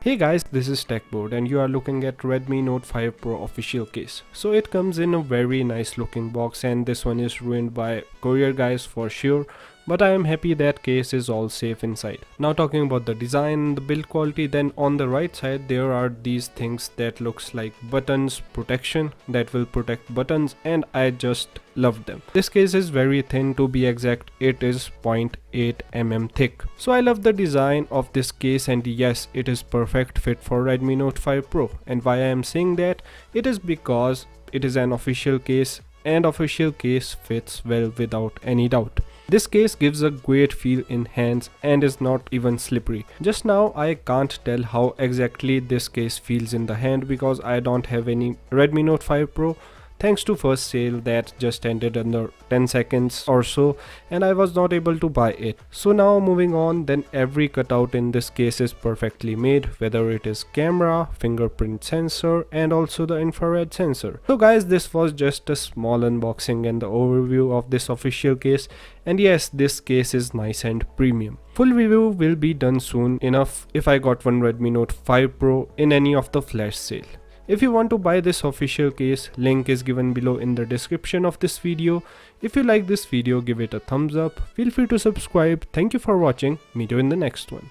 Hey guys, this is TechBoard and you are looking at Redmi Note 5 Pro official case. So it comes in a very nice looking box and this one is ruined by courier guys for sure, but I am happy that case is all safe inside. Now talking about the design and the build quality, then on the right side there are these things that looks like buttons protection that will protect buttons, and I just love them. This case is very thin, to be exact it is 0.8 mm thick. So I love the design of this case, and yes, it is perfect fit for Redmi Note 5 Pro. And why I am saying that, it is because it is an official case and official case fits well without any doubt. This case gives a great feel in hands and is not even slippery. Just now I can't tell how exactly this case feels in the hand because I don't have any Redmi Note 5 Pro, thanks to first sale that just ended under 10 seconds or so, and I was not able to buy it. So now moving on, then every cutout in this case is perfectly made, whether it is camera, fingerprint sensor and also the infrared sensor. So guys, this was just a small unboxing and the overview of this official case, and yes, this case is nice and premium. Full review will be done soon enough if I got one Redmi Note 5 Pro in any of the flash sale. If you want to buy this official case, link is given below in the description of this video. If you like this video, give it a thumbs up. Feel free to subscribe. Thank you for watching. Meet you in the next one.